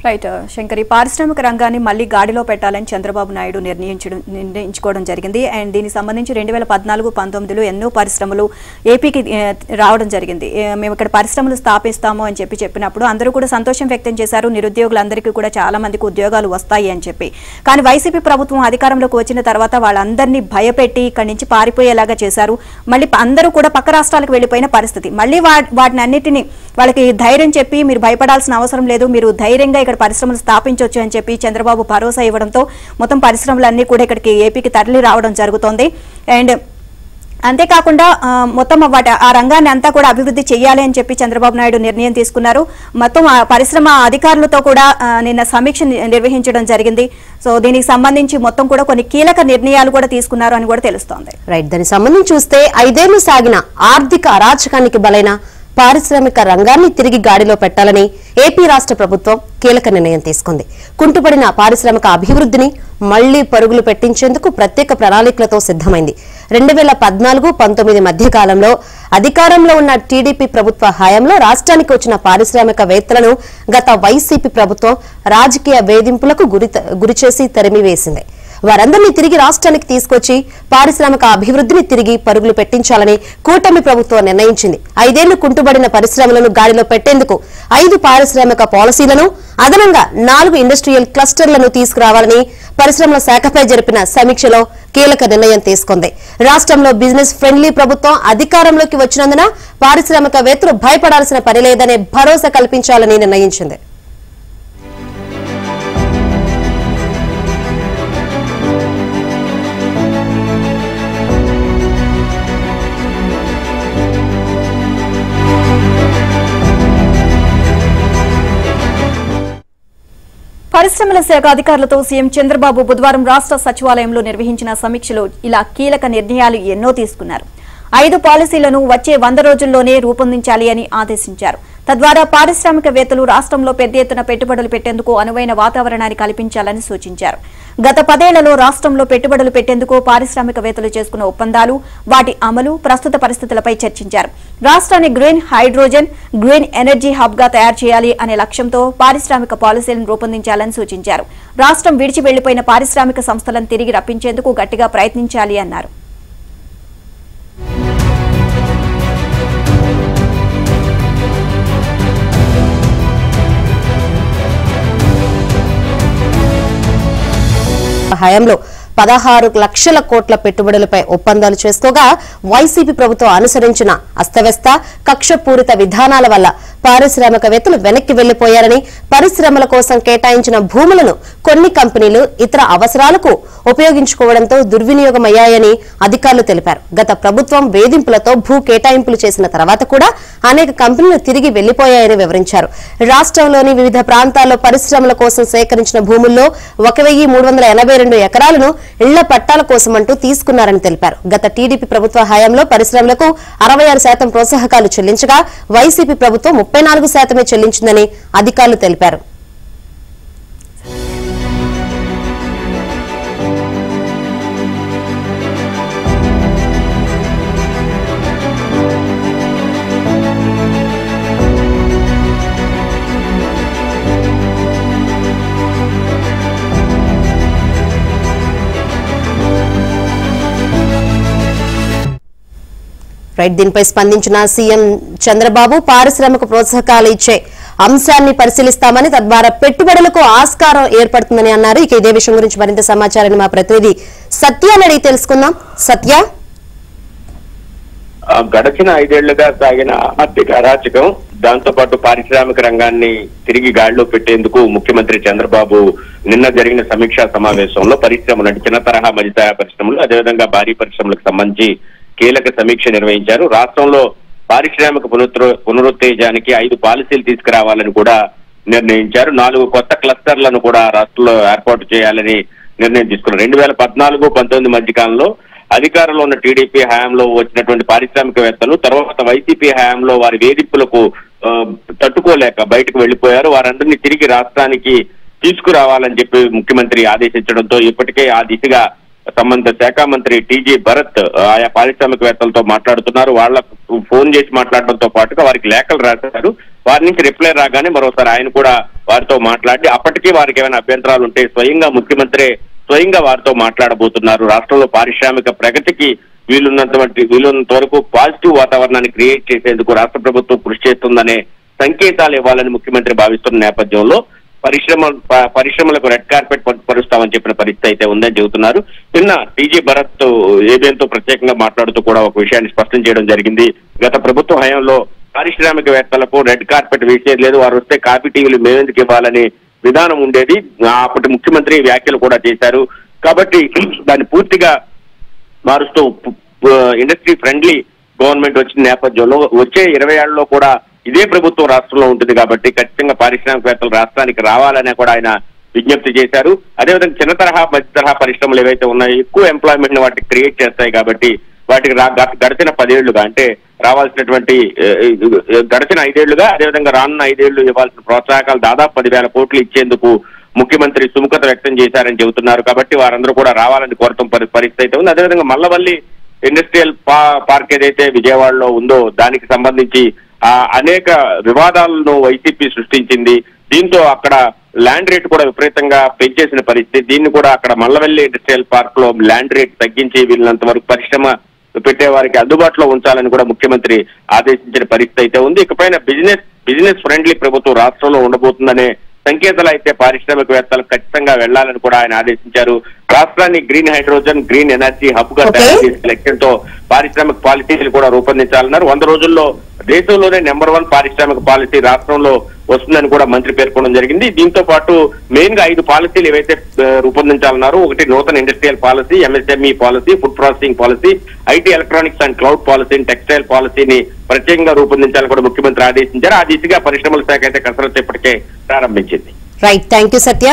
Right Shankari, పారిశ్రామిక రంగాన్ని మళ్లీ గాడిలో పెట్టాలని చంద్రబాబు నాయుడు నిర్ణయించుకోవడం జరిగింది. అండ్ దీనికి సంబంధించి 2014-19లో ఎన్నో పరిశ్రమలు ఏపీకి రావడం జరిగింది. మేము ఇక్కడ పరిశ్రమలు స్థాపిస్తాము అని చెప్పినప్పుడు అందరూ కూడా సంతోషం వ్యక్తం చేశారు. నిరుద్యోగులందరికీ కూడా చాలా మందికి ఉద్యోగాలు వస్తాయి అని చెప్పి. కానీ వైసీపీ ప్రభుత్వం అధికారంలోకి వచ్చిన తర్వాత వాళ్ళందరినీ భయపెట్టి ఇక్కడి నుంచి పారిపోయేలాగా చేశారు. మళ్ళీ అందరూ కూడా పక్క రాష్ట్రాలకు వెళ్లిపోయిన పరిస్థితి. మళ్ళీ వాటిని అన్నిటినీ వాళ్ళకి ధైర్యం చెప్పి మీరు భయపడాల్సిన అవసరం లేదు, మీరు ధైర్యంగా ఇక్కడ పరిశ్రమలు స్థాపించవచ్చు అని చెప్పి చంద్రబాబు భరోసా ఇవ్వడంతో మొత్తం పరిశ్రమలన్నీ కూడా ఇక్కడికి ఏపీకి తరలి రావడం జరుగుతోంది. అండ్ అంతేకాకుండా మొత్తం ఆ రంగాన్ని అంతా కూడా అభివృద్ధి చేయాలి అని చెప్పి చంద్రబాబు నాయుడు నిర్ణయం తీసుకున్నారు. మొత్తం పరిశ్రమ అధికారులతో కూడా నిన్న సమీక్ష నిర్వహించడం జరిగింది. సో దీనికి సంబంధించి మొత్తం కూడా కొన్ని కీలక నిర్ణయాలు కూడా తీసుకున్నారు అని కూడా తెలుస్తోంది. రైట్, దానికి సంబంధించి చూస్తే 5 ఏళ్లు సాగిన ఆర్థిక అరాచకానికి బలైన పారిశ్రామిక రంగాన్ని తిరిగి గాడిలో పెట్టాలని ఏపీ రాష్ట్ర ప్రభుత్వం కీలక నిర్ణయం తీసుకుంది. కుంటుపడిన పారిశ్రామిక అభివృద్ధిని మళ్లీ పరుగులు పెట్టించేందుకు ప్రత్యేక ప్రణాళికలతో సిద్దమైంది. 2014-19 మధ్య కాలంలో అధికారంలో ఉన్న టీడీపీ ప్రభుత్వ హయాంలో రాష్ట్రానికి వచ్చిన పారిశ్రామికవేత్తలను గత వైసీపీ ప్రభుత్వం రాజకీయ వేధింపులకు గురిచేసి తరిమివేసింది. వారందరినీ తిరిగి రాష్ట్రానికి తీసుకొచ్చి పారిశ్రామిక అభివృద్ధిని తిరిగి పరుగులు పెట్టించాలని కూటమి ప్రభుత్వం నిర్ణయించింది. 5 ఏళ్లు కుంటుబడిన పరిశ్రమలను గాడిలో పెట్టేందుకు 5 పారిశ్రామిక పాలసీలను, అదనంగా 4 ఇండస్ట్రియల్ క్లస్టర్లను తీసుకురావాలని పరిశ్రమల శాఖపై జరిపిన సమీక్షలో కీలక నిర్ణయం తీసుకుంది. రాష్ట్రంలో బిజినెస్ ఫ్రెండ్లీ ప్రభుత్వం అధికారంలోకి వచ్చినందున పారిశ్రామికవేత్తలు భయపడాల్సిన పని లేదనే భరోసా కల్పించాలని నిర్ణయించింది. పరిశ్రమల శాఖ అధికారులతో సీఎం చంద్రబాబు బుధవారం రాష్ట్ర సచివాలయంలో నిర్వహించిన సమీక్షలో ఇలా కీలక నిర్ణయాలు ఎన్నో తీసుకున్నారు. 5 పాలసీలను వచ్చే 100 రోజుల్లోనే రూపొందించాలి అని ఆదేశించారు. తద్వారా పారిశ్రామికవేత్తలు రాష్ట్రంలో పెద్ద ఎత్తున పెట్టుబడులు పెట్టేందుకు అనువైన వాతావరణాన్ని కల్పించాలని సూచించారు. గత 10 ఏళ్లలో రాష్ట్రంలో పెట్టుబడులు పెట్టేందుకు పారిశ్రామికవేత్తలు చేసుకున్న ఒప్పందాలు, వాటి అమలు, ప్రస్తుత పరిస్థితులపై చర్చించారు. రాష్ట్రాన్ని green hydrogen, green energy hub గా తయారు చేయాలి అనే లక్ష్యంతో పారిశ్రామిక పాలసీలను రూపొందించాలని సూచించారు. రాష్ట్రం విడిచి వెళ్లిపోయిన పారిశ్రామిక సంస్థలను తిరిగి రప్పించేందుకు గట్టిగా ప్రయత్నించాలి అన్నారు. హయాంలో 16 లక్షల కోట్ల పెట్టుబడులపై ఒప్పందాలు చేసుకోగా వైసీపీ ప్రభుత్వం అనుసరించిన అస్తవ్యస్త కక్షపూరిత విధానాల వల్ల పారిశ్రామికవేత్తలు వెనక్కి వెళ్లిపోయారని, పరిశ్రమల కోసం కేటాయించిన భూములను కొన్ని కంపెనీలు ఇతర అవసరాలకు ఉపయోగించుకోవడంతో దుర్వినియోగమయ్యాయని అధికారులు తెలిపారు. గత ప్రభుత్వం వేధింపులతో భూ కేటాయింపులు చేసిన తర్వాత కూడా అనేక కంపెనీలు తిరిగి వెళ్లిపోయాయని వివరించారు. రాష్ట్రంలోని వివిధ ప్రాంతాల్లో పరిశ్రమల కోసం సేకరించిన భూముల్లో 1382 ఎకరాలను ఇళ్ల పట్టాల కోసమంటూ తీసుకున్నారని తెలిపారు. గత టీడీపీ ప్రభుత్వ హయాంలో పరిశ్రమలకు 66% ప్రోత్సాహకాలు చెల్లించగా వైసీపీ ప్రభుత్వం 34% చెల్లించిందని అధికారులు తెలిపారు. దీనిపై స్పందించిన సీఎం చంద్రబాబు పారిశ్రామిక ప్రోత్సాహకాలు ఇచ్చే అంశాన్ని పరిశీలిస్తామని, తద్వారా పెట్టుబడులకు ఆస్కారం ఏర్పడుతుందని అన్నారు. ఇక ఇదే విషయం గురించి మరింత సమాచారాన్ని మా ప్రతినిధి సత్యాన్ని అడిగి తెలుసుకుందాం. సత్య, గడిచిన 5 ఏళ్లుగా సాగిన ఆర్థిక అరాచకం, దాంతో పాటు పారిశ్రామిక రంగాన్ని తిరిగి గాడిలో పెట్టేందుకు ముఖ్యమంత్రి చంద్రబాబు నిన్న జరిగిన సమీక్షా సమావేశంలో పరిశ్రమలు అంటే చిన్న తరహా మధ్యతరహా పరిశ్రమలు, అదేవిధంగా భారీ పరిశ్రమలకు సంబంధించి కీలక సమీక్ష నిర్వహించారు. రాష్ట్రంలో పారిశ్రామిక పునరుత్తేజానికి 5 పాలసీలు తీసుకురావాలని కూడా నిర్ణయించారు. 4 కొత్త క్లస్టర్లను కూడా రాష్ట్రంలో ఏర్పాటు చేయాలని నిర్ణయం తీసుకున్నారు. 2014-19 మధ్య కాలంలో అధికారంలో ఉన్న టీడీపీ హయాంలో వచ్చినటువంటి పారిశ్రామికవేత్తలు తర్వాత వైసీపీ హయాంలో వారి వేధింపులకు తట్టుకోలేక బయటకు వెళ్లిపోయారు. వారందరినీ తిరిగి రాష్ట్రానికి తీసుకురావాలని చెప్పి ముఖ్యమంత్రి ఆదేశించడంతో ఇప్పటికే ఆ దిశగా సంబంధిత శాఖ మంత్రి టీజీ భరత్ ఆయా పారిశ్రామికవేత్తలతో మాట్లాడుతున్నారు. వాళ్ళకు ఫోన్ చేసి మాట్లాడడంతో పాటుగా వారికి లేఖలు రాశారు. వారి నుంచి రిప్లై రాగానే మరోసారి ఆయన కూడా వారితో మాట్లాడి అప్పటికీ వారికి ఏమైనా అభ్యంతరాలు ఉంటే ముఖ్యమంత్రి స్వయంగా వారితో మాట్లాడబోతున్నారు. రాష్ట్రంలో పారిశ్రామిక ప్రగతికి వీలున్నంత వరకు పాజిటివ్ వాతావరణాన్ని క్రియేట్ చేసేందుకు రాష్ట్ర ప్రభుత్వం కృషి చేస్తుందనే సంకేతాలు ఇవ్వాలని ముఖ్యమంత్రి భావిస్తున్న నేపథ్యంలో పరిశ్రమలకు రెడ్ కార్పెట్ పరుస్తామని చెప్పిన పరిస్థితి అయితే ఉందని చెబుతున్నారు. నిన్న టీజీ భరత్ ఏబిఎన్ తో ప్రత్యేకంగా మాట్లాడుతూ కూడా ఒక విషయాన్ని స్పష్టం చేయడం జరిగింది. గత ప్రభుత్వ హయాంలో పారిశ్రామికవేత్తలకు రెడ్ కార్పెట్ వేసేది లేదు, వారు వస్తే కాఫీ టీవీలు మేమెందుకు ఇవ్వాలని విధానం ఉండేది. అప్పటి ముఖ్యమంత్రి వ్యాఖ్యలు కూడా చేశారు. కాబట్టి దాన్ని పూర్తిగా మారుస్తూ ఇండస్ట్రీ ఫ్రెండ్లీ గవర్నమెంట్ వచ్చిన నేపథ్యంలో వచ్చే 20 ఏళ్లలో కూడా ఇదే ప్రభుత్వం రాష్ట్రంలో ఉంటుంది కాబట్టి ఖచ్చితంగా పారిశ్రామికవేత్తలు రాష్ట్రానికి రావాలని కూడా ఆయన విజ్ఞప్తి చేశారు. అదేవిధంగా చిన్న తరహా మధ్య తరహా పరిశ్రమలు ఏవైతే ఉన్నాయో ఎక్కువ ఎంప్లాయ్మెంట్ ని వాటికి క్రియేట్ చేస్తాయి కాబట్టి వాటికి గడిచిన 10 ఏళ్లుగా అంటే రావాల్సినటువంటి గడిచిన 5 ఏళ్లుగా అదేవిధంగా రానున్న 5 ఏళ్లు ఇవ్వాల్సిన ప్రోత్సాహకాలు దాదాపు 10,000 కోట్లు ఇచ్చేందుకు ముఖ్యమంత్రి సుముఖత వ్యక్తం చేశారని చెబుతున్నారు. కాబట్టి వారందరూ కూడా రావాలని కోరటం పరిస్థితి అయితే ఉంది. అదేవిధంగా మల్లవల్లి ఇండస్ట్రియల్ పార్క్ ఏదైతే విజయవాడలో ఉందో దానికి సంబంధించి అనేక వివాదాలను వైసీపీ సృష్టించింది. దీంతో అక్కడ ల్యాండ్ రేట్ కూడా విపరీతంగా పెంచేసిన పరిస్థితి. దీన్ని కూడా అక్కడ మల్లవల్లి ఇండస్ట్రియల్ పార్క్ లో ల్యాండ్ రేట్ తగ్గించి వీళ్ళంత వరకు పరిశ్రమ పెట్టే వారికి అందుబాటులో ఉంచాలని కూడా ముఖ్యమంత్రి ఆదేశించిన పరిస్థితి అయితే ఉంది. ఇకపైన బిజినెస్ ఫ్రెండ్లీ ప్రభుత్వం రాష్ట్రంలో ఉండబోతుందనే సంకేతాలు అయితే పారిశ్రామికవేత్తలు ఖచ్చితంగా వెళ్లాలని కూడా ఆయన ఆదేశించారు. రాష్ట్రాన్ని green hydrogen, green energy hub గా తయారు చేసే లక్ష్యంతో పారిశ్రామిక పాలసీలు కూడా రూపొందించాలన్నారు. 100 రోజుల్లో దేశంలోనే నెంబర్ 1 పారిశ్రామిక పాలసీ రాష్ట్రంలో వస్తుందని కూడా మంత్రి పేర్కొనడం జరిగింది. దీంతో పాటు మెయిన్ గా 5 పాలసీలు ఏవైతే రూపొందించాలన్నారో ఒకటి నూతన industrial policy, MSME policy, food processing policy, IT electronics and cloud policy, textile పాలసీని ప్రత్యేకంగా రూపొందించాలని కూడా ముఖ్యమంత్రి ఆదేశించారు. ఆ దిశగా పరిశ్రమల శాఖ అయితే కసరత్తు ఇప్పటికే ప్రారంభించింది. Right, thank you Satya.